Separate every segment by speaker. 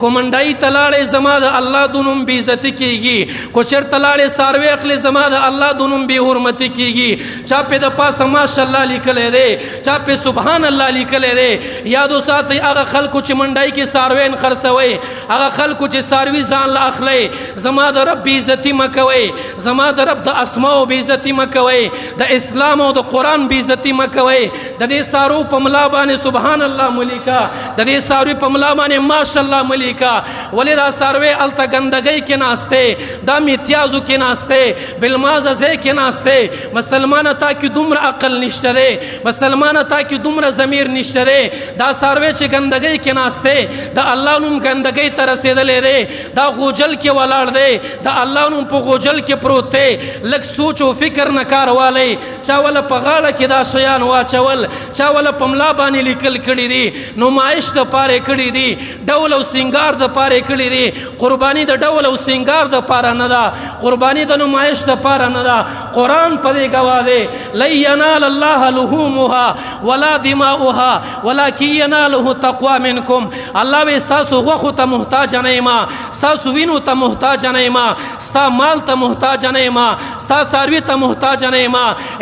Speaker 1: کومنډای تلاړې زما د الله د نوم بې عزتي کیږي کو چېرته لاړې څاروی اخلې زما د الله د نوم بې حرمتي کیږي چا پې د پاسه ماشاءالله لیکلی دی چا پې سبحان الله لیکلی دی یادو ساتئ هغه خلکو چې منډای کې څاروین خرڅوئ هغه خلکو چې څاروي ځان له اخلئ زما د رب بې عزتي مه کوئ زما د رب د اسماو بې عزتي مه کوئ د اسلام او د قرآن بې عزتي مه کوئ د دې څارو په ملا باندې سبحان الله مه لیکه د دې څاروي په ملا باندې ماشاءالله مه ولی دا ساروی التا گندگی کے ناستے دا میتیازو کے ناستے بالماززے کے ناستے مسلمان تا کی دمر عقل نشته دے مسلمان تا کی دمر ضمیر نشته دے دا ساروی چه گندگی کے ناستے دا اللہ نم گندگی ترسیدلے دے دا غوجل کے ولاړ دے دا اللہ نم پو غوجل کے پروت تے لگ سوچ و فکر نکار والے چاولا پغاڑا کی دا شیان واچول چاولا پملا بانی لکل کڑی دی نمائش دا پارے کڑی دی ډول او سنگار د پاره کړی دی قربانی د ډول او سنگار د پاره نه ده قربانی د نمایش د پاره نه ده قرآن په دې ګواه دی لن ینال الله لحومها ولا دماؤها ولکن یناله تقوا منکم الله به ستاسو غوښو ته محتاج نه یم ستاسو وینو ته محتاج نه یم ستا مال ته محتاج نه یم ستا څاروي ته محتاج نه یم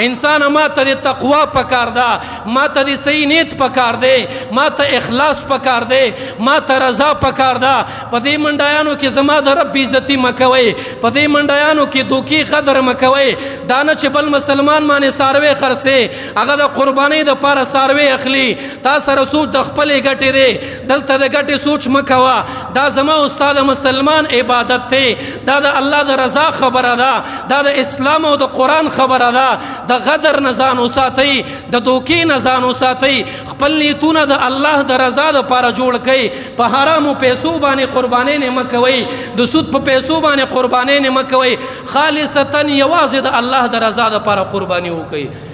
Speaker 1: انسان ما ته د تقوا پکار ده ما ته د صحیح نیت پکار دی ما ته اخلاص پکار دی ما ته رضا پکار ده په دې منډایانو کې زما د رب عزتي مه کوئ په دې منډایانو کې دوکې قدر مه کوئ دا نه چې بل مسلمان باندې څاروی خرڅې هغه د قربانۍ دپاره څاروی اخلي تا سره سوچ د خپلې ګټې دی دلته د ګټې سوچ مه کوه دا زما او ستا د مسلمان عبادت دی دا د الله د رضا خبره ده دا د اسلام او د قرآن خبره ده د غدر نه ځان وساتئ د دوکې نه ځان وساتئ خپل نیتونه د الله د رضا دپاره جوړ کړئ په حرامو پیسو باندې قربانۍ نه مه کوئ د سود په پیسو باندې قربانۍ نه مه کوئ خالصتا یوازې د الله د رضا دپاره قرباني وکړئ